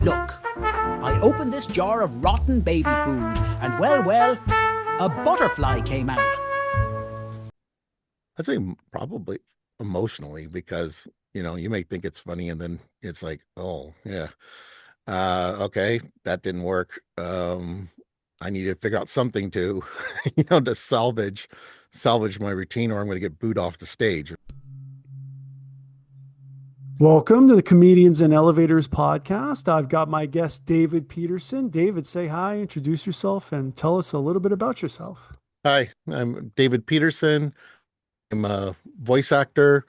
Look, I opened this jar of rotten baby food, and well, a butterfly came out. I'd say probably emotionally because, you may think it's funny and then it's like, oh, yeah. Okay, that didn't work. I need to figure out something to, to salvage my routine or I'm going to get booed off the stage. Welcome to the Comedians and Elevators podcast. I've got my guest, David Peterson. David, say hi, introduce yourself, and tell us a little bit about yourself. Hi, I'm David Peterson. I'm a voice actor.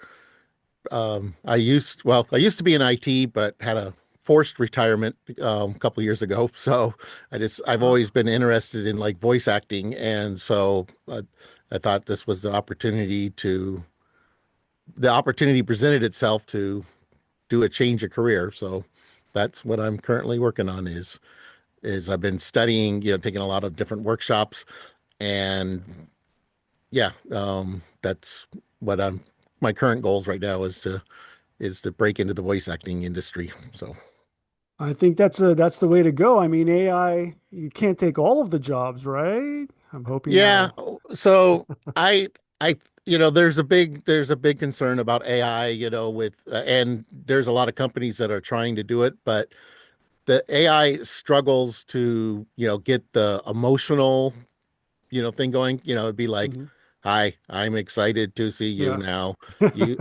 I used to be in IT, but had a forced retirement a couple of years ago. So I've always been interested in like voice acting, and so I thought this was the opportunity presented itself to do a change of career. So that's what I'm currently working on is I've been studying, taking a lot of different workshops, and yeah, that's what my current goals right now is to break into the voice acting industry. So I think that's the way to go. I mean, AI, you can't take all of the jobs, right? I'm hoping yeah, that'll. so I there's a big concern about AI, with and there's a lot of companies that are trying to do it, but the AI struggles to, get the emotional, thing going. It'd be like, Mhm. hi, I'm excited to see you Yeah. now.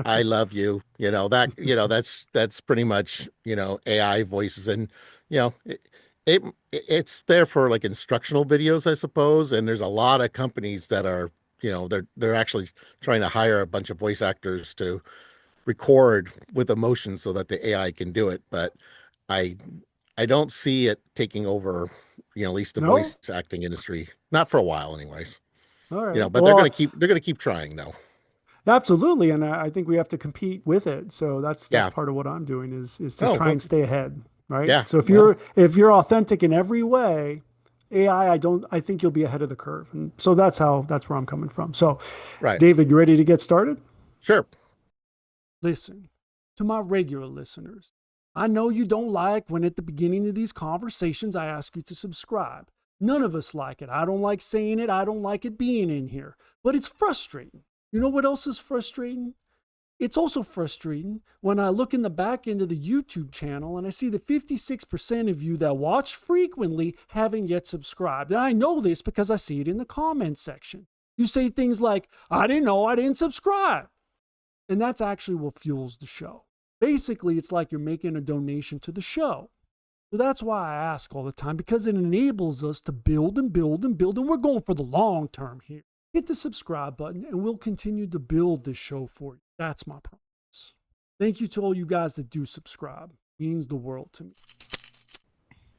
I love you. That's pretty much, AI voices. And, you know, it, it, it's there for like instructional videos, I suppose. And there's a lot of companies that are, they're actually trying to hire a bunch of voice actors to record with emotion so that the AI can do it. But I, I don't see it taking over, at least the No? voice acting industry, not for a while anyways. All right. But they're gonna Well, keep trying though. absolutely. And I think we have to compete with it. So that's Yeah. part of what I'm doing is to Oh, try well, and stay ahead. Right. yeah. So if Well, you're authentic in every way, AI, I think you'll be ahead of the curve. And so that's where I'm coming from. So right. David, you ready to get started? Sure. Listen, to my regular listeners, I know you don't like when at the beginning of these conversations I ask you to subscribe. None of us like it. I don't like saying it. I don't like it being in here. But it's frustrating. You know what else is frustrating? It's also frustrating when I look in the back end of the YouTube channel and I see that 56% of you that watch frequently haven't yet subscribed. And I know this because I see it in the comments section. You say things like, I didn't know I didn't subscribe. And that's actually what fuels the show. Basically, it's like you're making a donation to the show. So that's why I ask all the time, because it enables us to build and build and build. And we're going for the long term here. Hit the subscribe button and we'll continue to build this show for you. That's my promise. Thank you to all you guys that do subscribe. It means the world to me.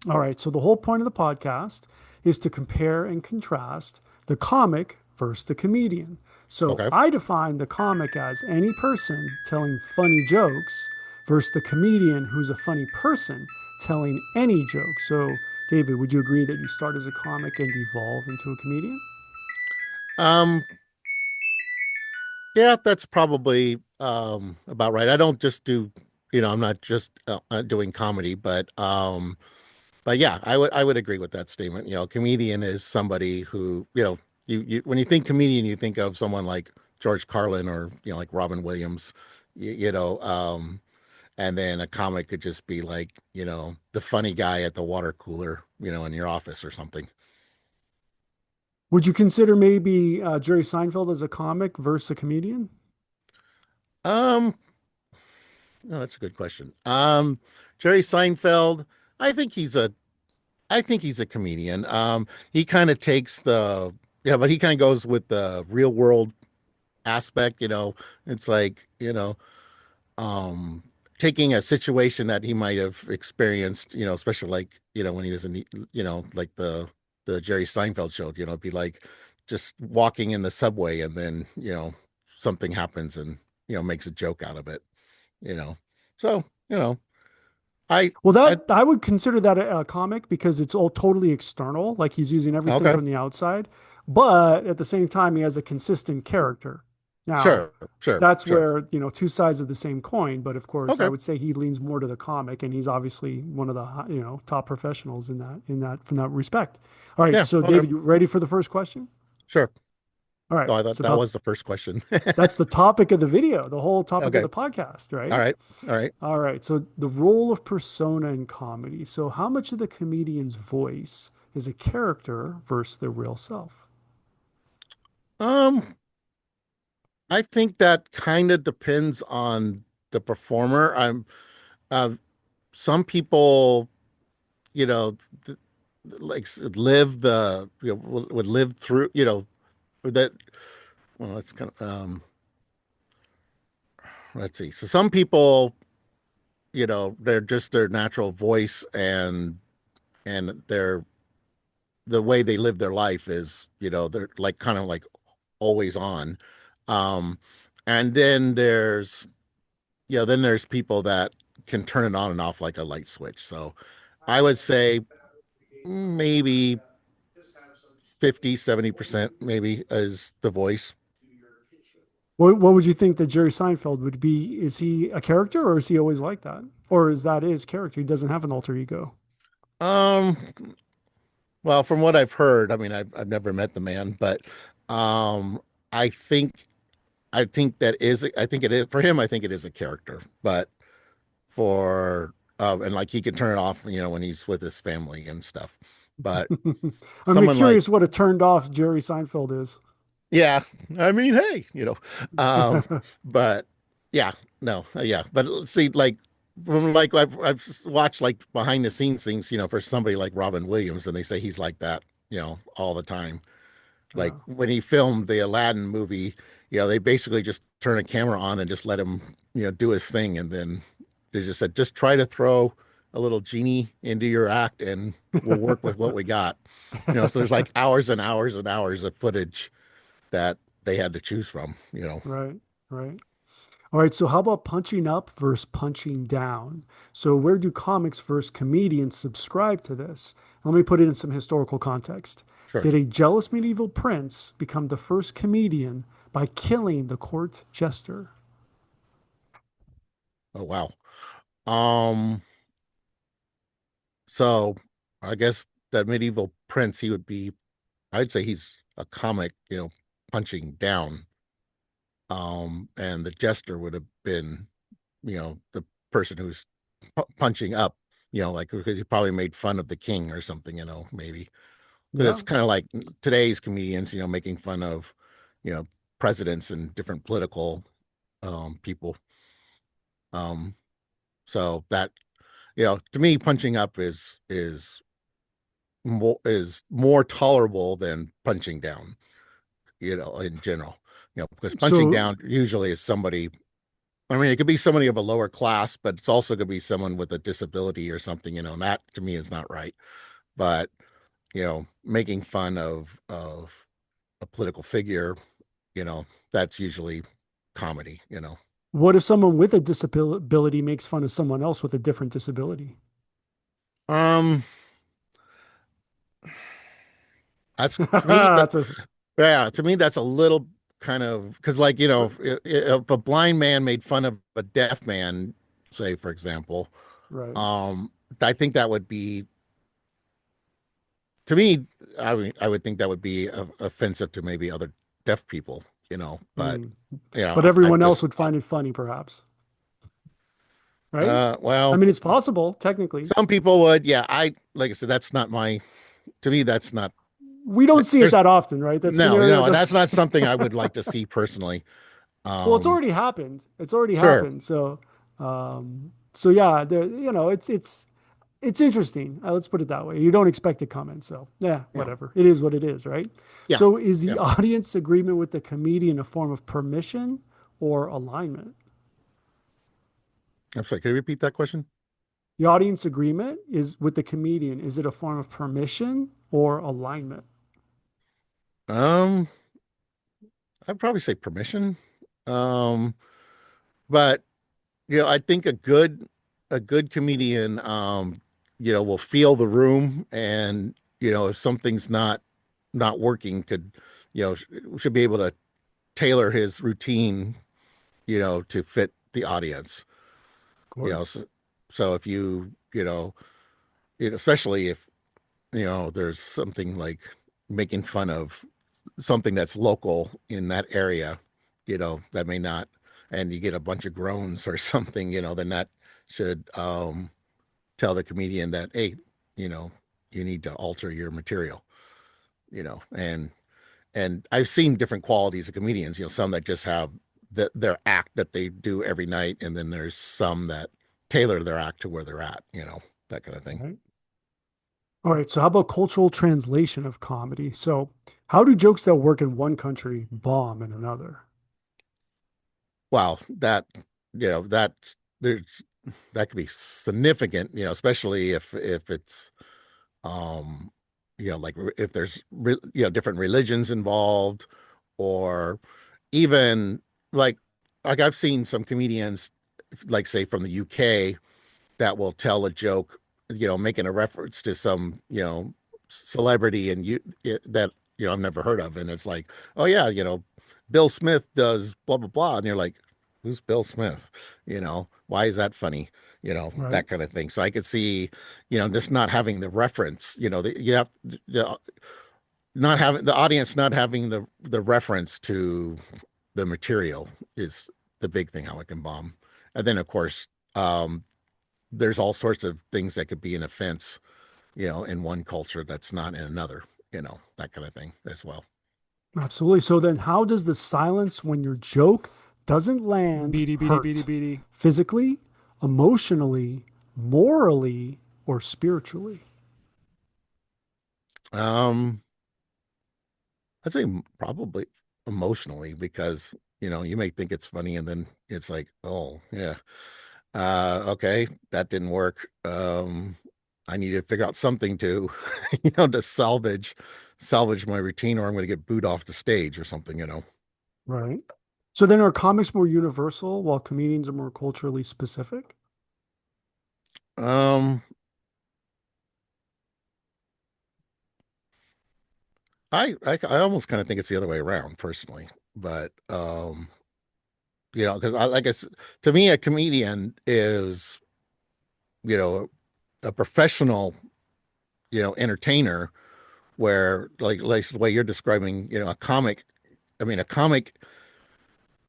All right. So the whole point of the podcast is to compare and contrast the comic versus the comedian. So Okay. I define the comic as any person telling funny jokes versus the comedian who's a funny person telling any joke. So, David, would you agree that you start as a comic and evolve into a comedian? Um, yeah, that's probably about right. I don't just do, I'm not just doing comedy, but yeah, I would agree with that statement. Comedian is somebody who, you when you think comedian, you think of someone like George Carlin or, like Robin Williams, you, you know, um, and then a comic could just be like, the funny guy at the water cooler, in your office or something. Would you consider maybe Jerry Seinfeld as a comic versus a comedian? Um, no, that's a good question. Jerry Seinfeld, I think he's a, I think he's a comedian. He kind of takes yeah, but he kind of goes with the real world aspect. It's like, um, taking a situation that he might have experienced, especially like, when he was in, like the Jerry Seinfeld show, it'd be like just walking in the subway and then, something happens and, makes a joke out of it, you know. So, I, Well, I, that I would consider that a comic because it's all totally external, like he's using everything okay. from the outside, but at the same time, he has a consistent character. Now, Sure, sure, that's sure. where, two sides of the same coin, but of course, I Okay. would say he leans more to the comic, and he's obviously one of the top professionals from that respect. All right, Yeah, so okay. David, you ready for the first question? Sure. All right, Oh, I it's thought that about was the first question. that's the topic of the video, the whole topic of Okay. the podcast, All right? right. All right. All right, so the role of persona in comedy. So, how much of the comedian's voice is a character versus their real self? Um, I think that kind of depends on the performer. Uh, some people, you know, th like live the, would live through, that, well, it's kind of, let's see. So some people, they're just their natural voice and the way they live their life is, they're like kind of like always on. Um, and then there's people that can turn it on and off like a light switch. So I would say maybe 50, 70% maybe is the voice. What would you think that Jerry Seinfeld would be? Is he a character, or is he always like that? Or is that his character? He doesn't have an alter ego. Um, well, from what I've heard, I mean, I've never met the man, but um, I think I think it is for him. I think it is a character, but for and like he can turn it off, when he's with his family and stuff. But I'm someone like, curious what a turned off Jerry Seinfeld is. yeah, I mean, hey, but yeah, no, yeah, but let's see, like from like I've watched like behind the scenes things, for somebody like Robin Williams, and they say he's like that, all the time. Like Yeah. when he filmed the Aladdin movie, they basically just turn a camera on and just let him, do his thing. And then they just said, just try to throw a little genie into your act and we'll work with what we got. So there's like hours and hours and hours of footage that they had to choose from. Right, right. All right, so how about punching up versus punching down? So where do comics versus comedians subscribe to this? Let me put it in some historical context. Sure. Did a jealous medieval prince become the first comedian by killing the court jester? Oh, wow. Um, so I guess that medieval prince, I'd say he's a comic, punching down. And the jester would have been, the person who's punching up, like because he probably made fun of the king or something, maybe because Yeah. it's kind of like today's comedians, making fun of, you know, presidents and different political people. Um, so that, to me, punching up is more tolerable than punching down, in general. Because punching So down usually is somebody. I mean, it could be somebody of a lower class, but it's also going to be someone with a disability or something, and that to me is not right. But, making fun of a political figure, that's usually comedy. what if someone with a disability makes fun of someone else with a different disability? Um, that's to me that That's a yeah, to me that's a little kind of because like, if a blind man made fun of a deaf man, say for example, right. um, I think that would be to me, I would think that would be offensive to maybe other deaf people, but Hmm. But I everyone else just would find it funny, perhaps. Right? I well, mean, it's possible, technically. some people would, yeah. I like I said, that's not my to me, that's not We don't see it there's that often, right? That no, scenario no, does. that's not something I would like to see personally. Well, it's Um, already happened. It's already sure, happened. So yeah, there. It's interesting. Let's put it that way. You don't expect to comment, so yeah, yeah, whatever. It is what it is, right? yeah, So is the yeah. audience agreement with the comedian a form of permission or alignment? I'm sorry, can you repeat that question? The audience agreement is with the comedian. Is it a form of permission or alignment? Um, I'd probably say permission. Um, but I think a good comedian, will feel the room, and if something's not working, should be able to tailor his routine, to fit the audience. Of You know, course. so if especially if there's something like making fun of something that's local in that area, that may not, and you get a bunch of groans or something, then that should tell the comedian that, hey, you know, you need to alter your material, you know, and I've seen different qualities of comedians, some that just have their act that they do every night, and then there's some that tailor their act to where they're at, that kind of thing. Right. All right. So, how about cultural translation of comedy? So, how do jokes that work in one country bomb in another? Well, that's there's that could be significant, especially if it's um like if there's different religions involved, or even like I've seen some comedians, like say from the UK, that will tell a joke, making a reference to some, celebrity, and that I've never heard of, and it's like, oh yeah, Bill Smith does blah blah blah, and you're like, who's Bill Smith? Why is that funny? Right. That kind of thing. So I could see, just not having the reference, you have, not having the audience, not having the reference to the material is the big thing how it can bomb. And then of course, um, there's all sorts of things that could be an offense, in one culture that's not in another, that kind of thing as well. Absolutely. So, then how does the silence when your joke doesn't land Beady, beady, beady, hurt? beady. Physically, emotionally, morally, or spiritually? Um, I'd say probably emotionally, because, you may think it's funny, and then it's like, oh yeah, okay, that didn't work. I need to figure out something to, to salvage my routine, or I'm going to get booed off the stage or something. Right. So, then are comics more universal while comedians are more culturally specific? Um, I almost kind of think it's the other way around personally, but because to me, a comedian is, you know, a professional, entertainer, where like the way you're describing, a comic. I mean, a comic,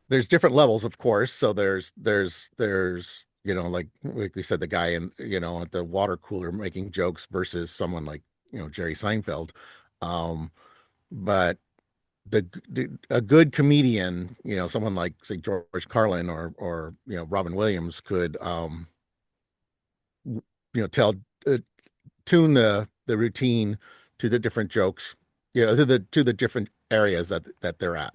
there's different levels, of course. So there's like we said, the guy in, at the water cooler making jokes versus someone like, Jerry Seinfeld. Um, but a good comedian, someone like say George Carlin, or Robin Williams, could tell, uh, tune the routine to the different jokes, to the different areas that they're at,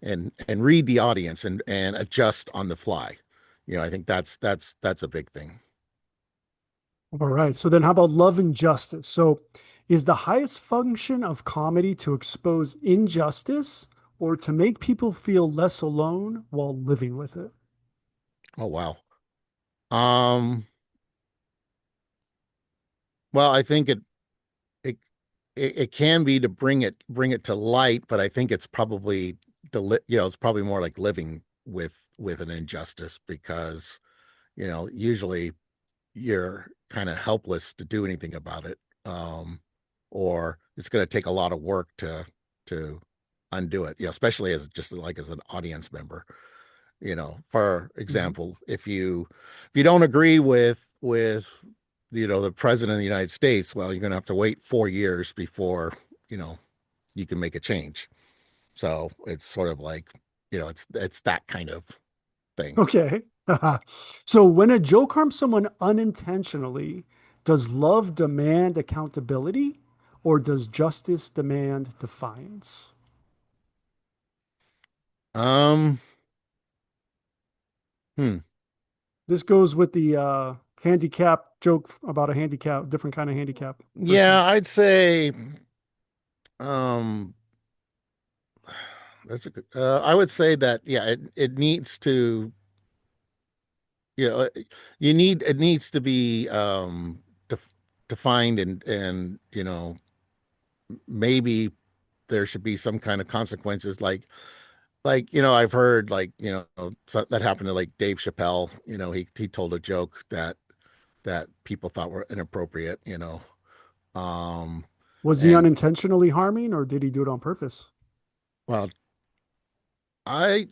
and read the audience, and adjust on the fly. I think that's a big thing. All right. So, then how about love and justice? So, is the highest function of comedy to expose injustice or to make people feel less alone while living with it? Oh wow. Um, well, I think it it can be to bring it to light, but I think it's probably it's probably more like living with an injustice, because usually you're kind of helpless to do anything about it, or it's going to take a lot of work to undo it, especially as just like as an audience member. For Mhm. example, if you don't agree with the president of the United States, well, you're going to have to wait 4 years before you know you can make a change. So it's sort of like, it's that kind of thing. Okay. So, when a joke harms someone unintentionally, does love demand accountability or does justice demand defiance? um hmm. This goes with the handicap joke about a handicap, different kind of handicap person. Yeah, I'd say, um that's a good, I would say that, yeah, it needs to, you know it needs to be def- defined, and maybe there should be some kind of consequences, like like, I've heard, like, so that happened to, like, Dave Chappelle. He told a joke that people thought were inappropriate. Um, Was he and unintentionally harming or did he do it on purpose? well, I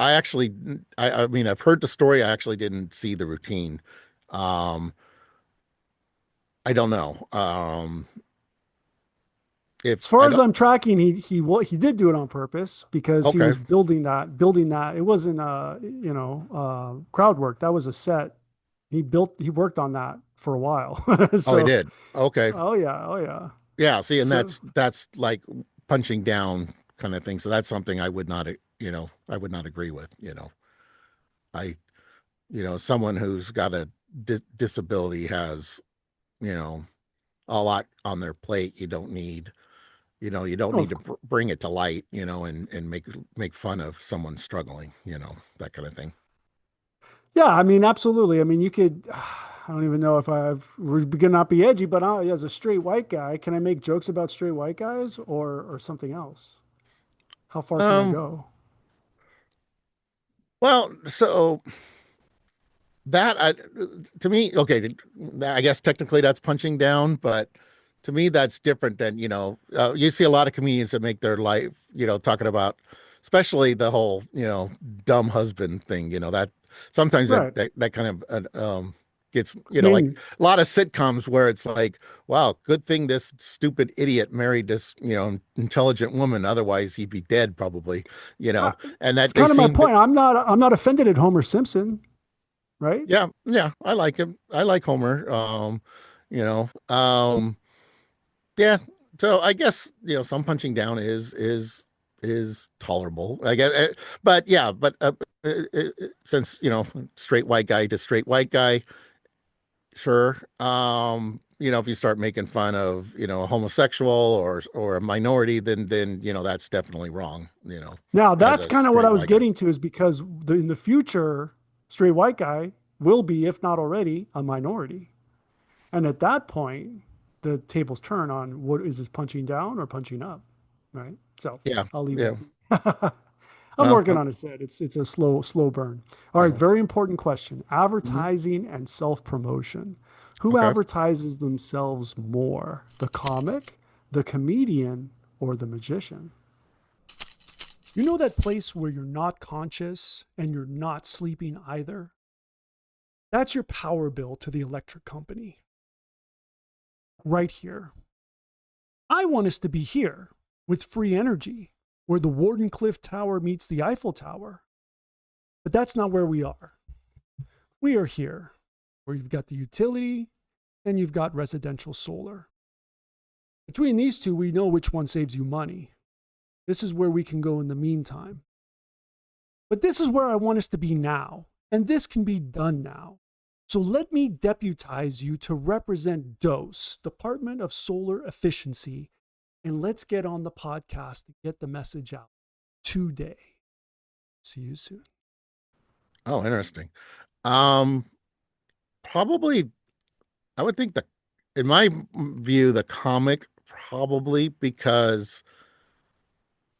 actually, I mean, I've heard the story. I actually didn't see the routine. Um, I don't know. If As far I as don't, I'm tracking, he did do it on purpose because he okay. was building that. It wasn't crowd work. That was a set. He worked on that for a while. Oh, I So, did. Okay. oh yeah, oh yeah. Yeah. See, and So that's like punching down kind of thing. So that's something I would not, I would not agree with. I, someone who's got a disability has, you know, a lot on their plate. You don't no, need to bring it to light, and make fun of someone struggling, that kind of thing. yeah, I mean, absolutely. I mean, you could. I don't even know if we're gonna not be edgy, but as a straight white guy, can I make jokes about straight white guys or something else? How far can I Um, go? well, so that to me, okay, I guess technically that's punching down, but to me that's different than, you see a lot of comedians that make their life, talking about, especially the whole, dumb husband thing, that sometimes Right. that kind of gets, I like mean, a lot of sitcoms where it's like, wow, good thing this stupid idiot married this, intelligent woman, otherwise he'd be dead probably, I, and it's that they kind of my seem to. point. I'm not offended at Homer Simpson, right? Yeah, yeah, I like him. I like Homer. You know, um, yeah. So I guess, some punching down is tolerable. I guess, but yeah, but since, straight white guy to straight white guy, sure. If you start making fun of, a homosexual or a minority, then that's definitely wrong. Now, As that's a kind of what I straight was white guy. getting to is because in the future, straight white guy will be, if not already, a minority. And at that point, the tables turn on what is this punching down or punching up, right? So Yeah, I'll leave yeah. it. I'm Well, working on a set. It's a slow burn. All right, yeah. very important question. Mhm. Advertising and self-promotion. Who Okay. advertises themselves more? The comic, the comedian, or the magician? You know that place where you're not conscious and you're not sleeping either? That's your power bill to the electric company. Right here. I want us to be here with free energy, where the Wardenclyffe Tower meets the Eiffel Tower. But that's not where we are. We are here, where you've got the utility and you've got residential solar. Between these two, we know which one saves you money. This is where we can go in the meantime. But this is where I want us to be now, and this can be done now. So let me deputize you to represent DOSE, Department of Solar Efficiency, and let's get on the podcast and get the message out today. See you soon. Oh, interesting. Um, Probably, I would think in my view, the comic probably, because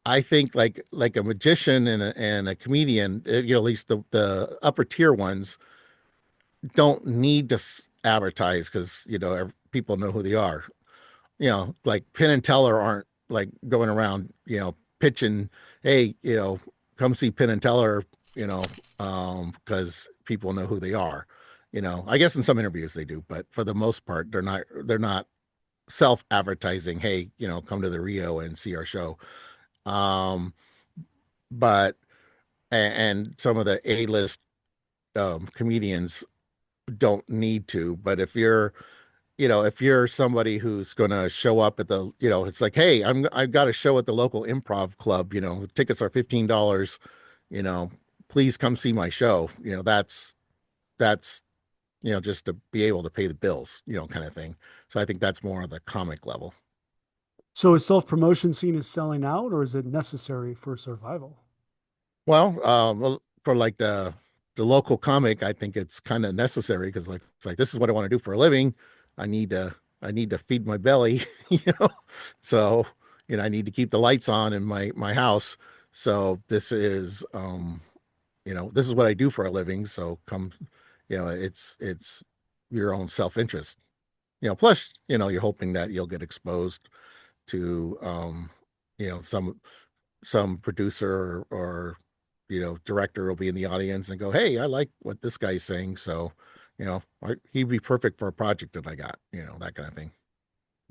I think like a magician and a comedian, at least the upper tier ones don't need to advertise because, people know who they are. Like Penn and Teller aren't like going around, pitching, hey, come see Penn and Teller, because people know who they are. I guess in some interviews they do, but for the most part, they're not self-advertising, hey, come to the Rio and see our show. Um, but and some of the A-list comedians don't need to, but if you're somebody who's going to show up at the, it's like, hey, I've got a show at the local improv club, the tickets are $15, you know, please come see my show. That's just to be able to pay the bills, kind of thing. So I think that's more on the comic level. So is self-promotion seen as selling out or is it necessary for survival? Well, for like the local comic, I think it's kind of necessary because, like, it's like, this is what I want to do for a living. I need to I need to feed my belly, you know. So, I need to keep the lights on in my house. So this is, this is what I do for a living. So come, it's your own self-interest, plus, you're hoping that you'll get exposed to, some producer or director will be in the audience and go, hey, I like what this guy's saying. So, he'd be perfect for a project that I got, that kind of thing.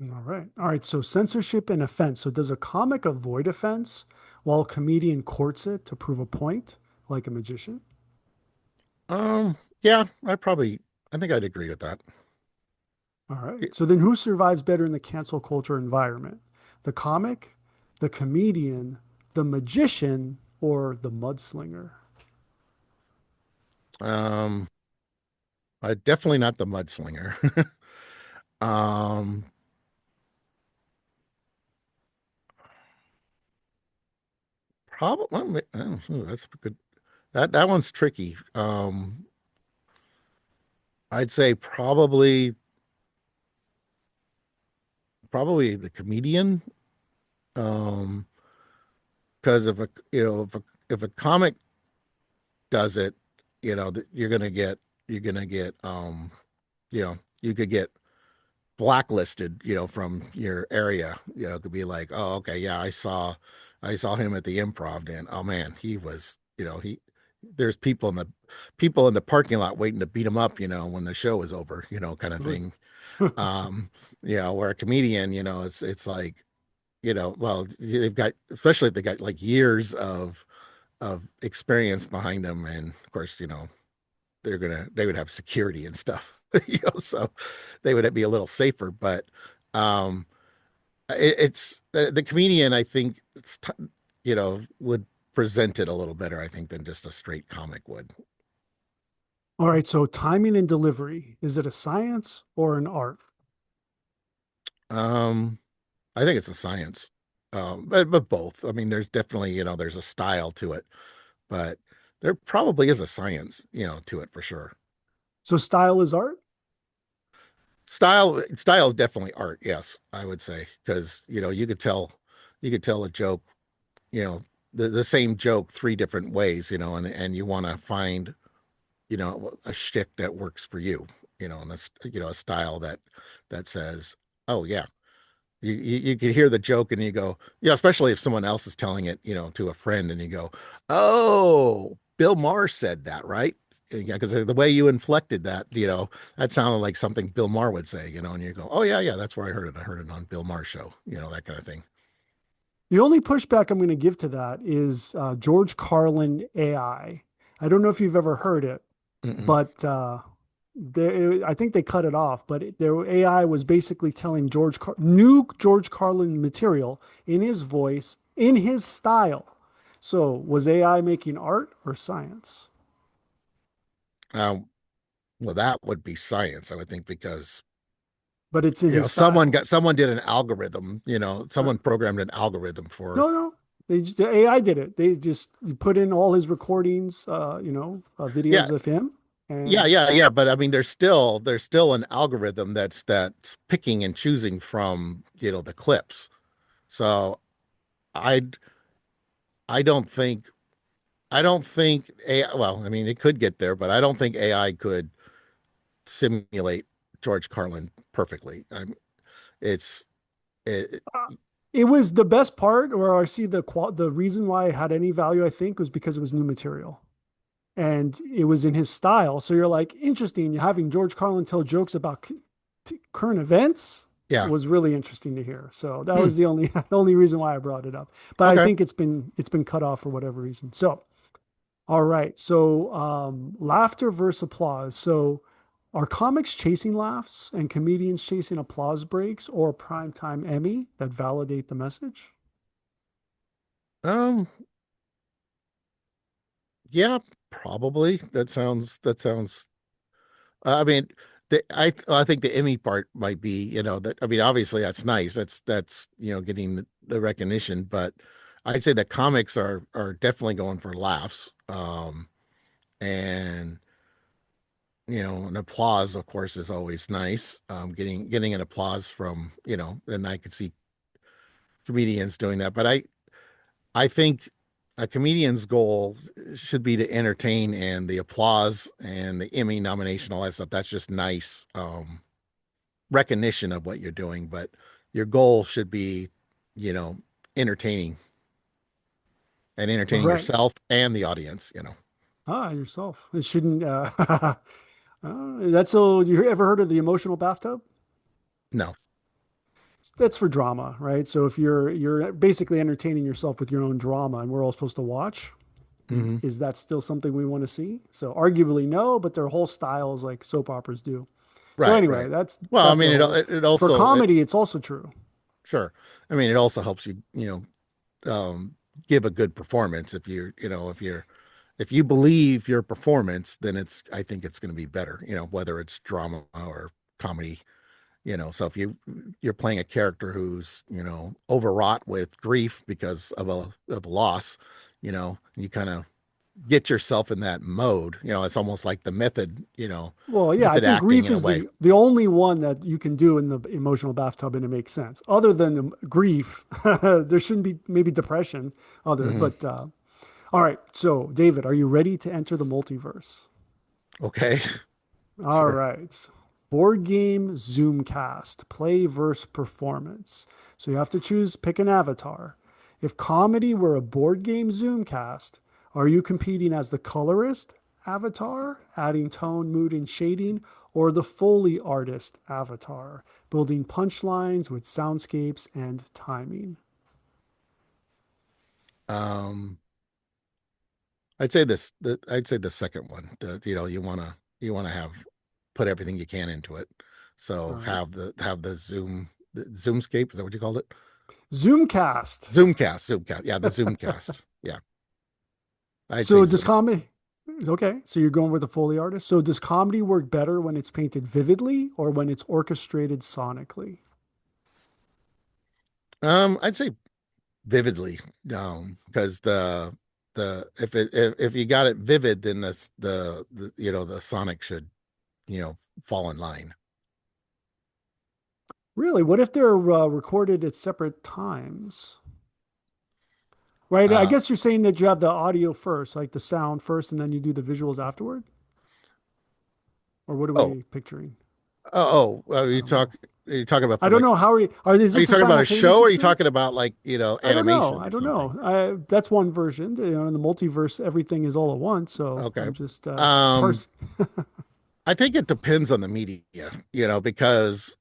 All right. All right. So censorship and offense. So does a comic avoid offense while a comedian courts it to prove a point, like a magician? Yeah, I think I'd agree with that. All right. So then who survives better in the cancel culture environment? The comic, the comedian, the magician, or the mudslinger? Um, Definitely not the mudslinger. um, Probably, that's a good, that one's tricky. I'd say probably the comedian. Um, because if a comic does it, you're gonna get, you could get blacklisted, from your area. It could be like, oh, okay, yeah, I saw him at the Improv, and oh man, he was, there's people in the parking lot waiting to beat him up, when the show is over, kind of Really? thing. Um, where a comedian, it's like, well, they've got, especially if they got like years of experience behind them, and of course, they would have security and stuff, so they would be a little safer. But um, it's the comedian, I think, would present it a little better, I think, than just a straight comic would. All right. So timing and delivery, is it a science or an art? Um, I think it's a science, but both. I mean, there's definitely, there's a style to it, but there probably is a science, to it for sure. So style is art? Style is definitely art, yes, I would say, because you could tell a joke, you know the same joke three different ways, and you want to find, a shtick that works for you, and that's, a style that says, oh yeah, you can hear the joke and you go, especially if someone else is telling it, to a friend, and you go, oh, Bill Maher said that, right? Yeah, because the way you inflected that, that sounded like something Bill Maher would say, and you go, oh yeah, yeah, that's where I heard it. I heard it on Bill Maher's show, that kind of thing. The only pushback I'm going to give to that is George Carlin AI. I don't know if you've ever heard it, Mm-mm. but I think they cut it off. But their AI was basically telling new George Carlin material in his voice, in his style. So was AI making art or science? Um, well, that would be science, I would think, because But it's in his style. someone did an algorithm, Uh, someone programmed an algorithm for. no, no. The AI did it. They just you put in all his recordings, Yeah, videos of him, yeah, and yeah, yeah. But I mean, there's still an algorithm that's picking and choosing from, the clips. So I I don't think AI, well, I mean, it could get there, but I don't think AI could simulate George Carlin perfectly. It's it, uh, it was the best part. Or I see the reason why it had any value. I think was because it was new material and it was in his style. So you're like, interesting. Having George Carlin tell jokes about current events yeah. was really interesting to hear. So that Hmm. was the only the only reason why I brought it up. But I Okay. think it's been cut off for whatever reason. So all right. So laughter versus applause. So are comics chasing laughs and comedians chasing applause breaks or primetime Emmy that validate the message? Um, yeah, probably. That sounds. I mean, I think the Emmy part might be, that, I mean, obviously that's nice. That's getting the recognition, but I'd say that comics are definitely going for laughs. And an applause, of course, is always nice. Getting an applause from, and I could see comedians doing that, but I think. a comedian's goal should be to entertain, and the applause and the Emmy nomination, all that stuff. That's just nice recognition of what you're doing, but your goal should be, you know, entertaining and All entertaining right. yourself and the audience, you know. Ah, yourself. It shouldn't. That's so. You ever heard of the emotional bathtub? No. That's for drama, right? So if you're basically entertaining yourself with your own drama, and we're all supposed to watch, Hmm. is that still something we want to see? So arguably no, but their whole style is like soap operas do. So Right, anyway, right. that's Well, I that's a mean, whole. it For also it comedy, it's also true. sure. I mean, it also helps you, give a good performance. If if you believe your performance, then I think it's going to be better, whether it's drama or comedy, so if you're playing a character who's, overwrought with grief because of a loss, you kind of get yourself in that mode. It's almost like the method, Well, yeah, I method think acting grief in a is way. the only one that you can do in the emotional bathtub and it makes sense. Other than grief, there shouldn't be maybe depression. Other, Hmm. but all right. So, David, are you ready to enter the multiverse? Okay. All Sure. right. Board game Zoomcast, play versus performance. So you have to choose, pick an avatar. If comedy were a board game Zoomcast, are you competing as the colorist avatar, adding tone, mood, and shading, or the Foley artist avatar, building punchlines with soundscapes and timing? Um, I'd say the second one. You want to have put everything you can into it. All So right. have the Zoomscape, is that what you called it? Zoomcast. Zoomcast. Yeah, the Zoomcast. Yeah. I'd say So does Zoom. comedy, okay, so you're going with the Foley artist. So does comedy work better when it's painted vividly or when it's orchestrated sonically? I'd say vividly, because if you got it vivid, then the sonic should, fall in line. Really? What if they're recorded at separate times? Right? I Uh guess you're saying that you have the audio first, like the sound first, and then you do the visuals afterward? Or what are oh we picturing? are I don't know. are you talking about I for don't like, know. Is are you this a talking about a show, simultaneous or are you experience? talking about, like, I don't know. animation I or don't something? know. That's one version. In the multiverse, everything is all at once. So Okay. I'm just Um, parsing. I think it depends on the media, because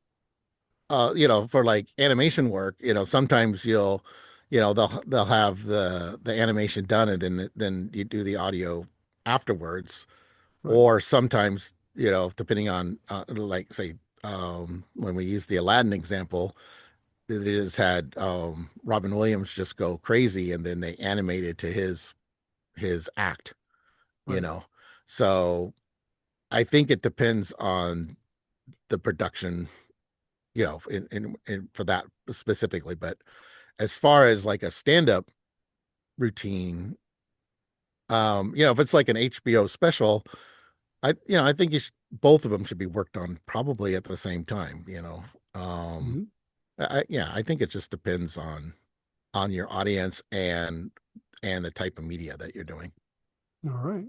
for like animation work, sometimes they'll have the animation done, and then you do the audio afterwards. Right. Or sometimes, depending on, like, say, when we use the Aladdin example, it just had Robin Williams just go crazy, and then they animated to his act, you Right. know. So I think it depends on the production, for that specifically. But as far as like a stand-up routine, if it's like an HBO special, I think both of them should be worked on probably at the same time. Um, Mhm. yeah, I think it just depends on your audience and the type of media that you're doing. All right.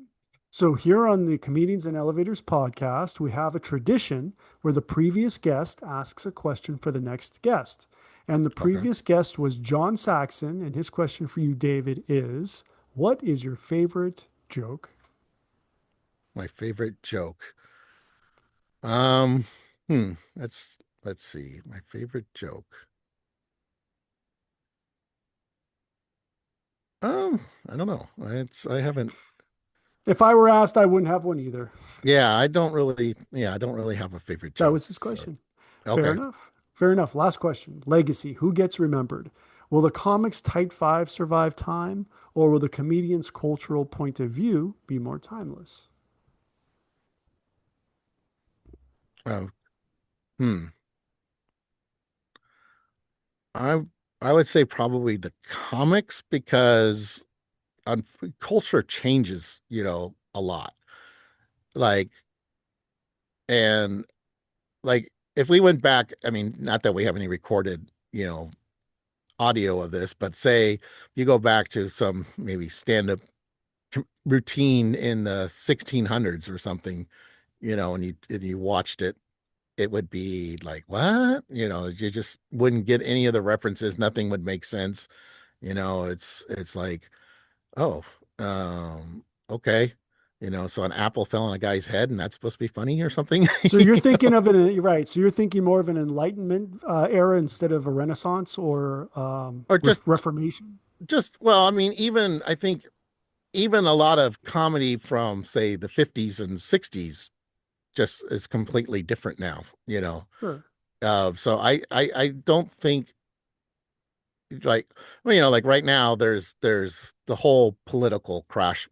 So, here on the Comedians and Elevators podcast, we have a tradition where the previous guest asks a question for the next guest. And the Okay. previous guest was John Saxon. And his question for you, David, is what is your favorite joke? My favorite joke. Um, let's see. My favorite joke. I don't know. I haven't. If I were asked, I wouldn't have one either. I don't really have a favorite That joke. was his So, question. Fair okay. enough. Fair enough. Last question. Legacy. Who gets remembered? Will the comics Tight Five survive time, or will the comedian's cultural point of view be more timeless? Um, hmm. I I would say probably the comics, because on culture changes, a lot. Like, and like, if we went back, I mean, not that we have any recorded, audio of this, but say you go back to some maybe stand-up routine in the 1600s or something, and you watched it, it would be like, what? You just wouldn't get any of the references. Nothing would make sense. It's like, oh, okay. So an apple fell on a guy's head and that's supposed to be funny or something. So you're thinking of it, you're right. So you're thinking more of an Enlightenment era instead of a Renaissance or Or Reformation. well, I mean, I think even a lot of comedy from say the 50s and 60s just is completely different now. Sure. So I don't think like, like right now there's the whole political clash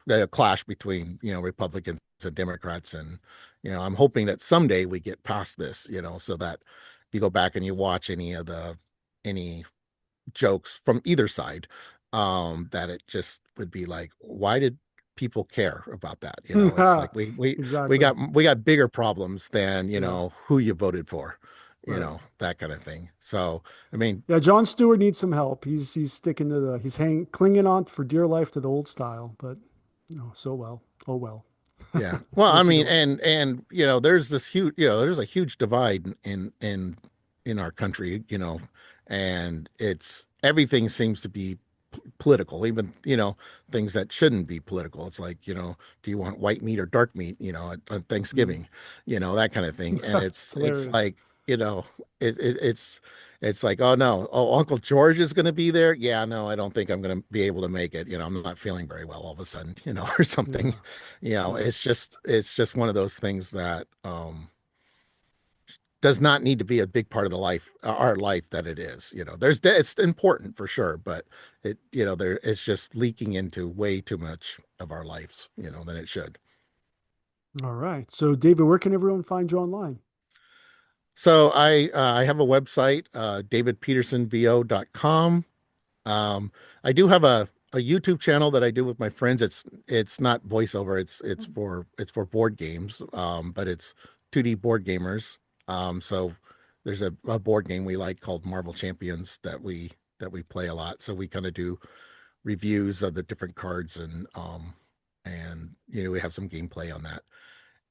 between Republicans and Democrats, and I'm hoping that someday we get past this, so that you go back and you watch any jokes from either side, that it just would be like, why did people care about that? It's like we Exactly. got bigger problems than Yeah. who you voted for, Right. that kind of thing. So I mean, Yeah, John Stewart needs some help. He's sticking to clinging on for dear life to the old style, but so well. Oh well. yeah. Well, What I is he mean, doing? and there's this huge, there's a huge divide in our country, and it's everything seems to be political, even things that shouldn't be political. It's like, do you want white meat or dark meat, on Mm. Thanksgiving, that kind of thing. And It's it's hilarious. like, it's like, oh no, oh, Uncle George is going to be there. Yeah, no, I don't think I'm going to be able to make it. I'm not feeling very well all of a sudden, or something. Yeah. Yeah. It's just one of those things that does not need to be a big part of our life that it is. It's important for sure, but it's just leaking into way too much of our lives, than it should. All right. So, David, where can everyone find you online? So I have a website, davidpetersonvo.com. I do have a YouTube channel that I do with my friends. It's not voiceover. It's for board games. But it's 2D board gamers. So there's a board game we like called Marvel Champions that we play a lot. So we kind of do reviews of the different cards, and we have some gameplay on that.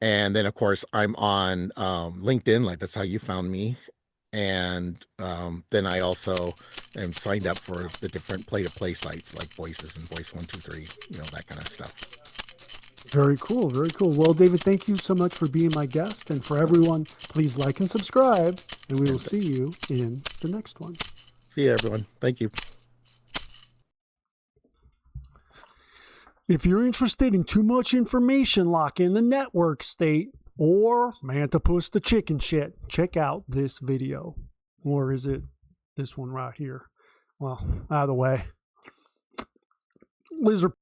And then of course I'm on LinkedIn, like that's how you found me. And then I also am signed up for the different play-to-play sites like Voices and Voice 123, that kind of stuff. Very cool. Very cool. Well, David, thank you so much for being my guest. And for everyone, please like and subscribe. And we will And see you in the next one. see you, everyone. Thank you. If you're interested in too much information like in the network state or Mantipus the chicken shit, check out this video. Or is it this one right here? Well, either way. Lizard.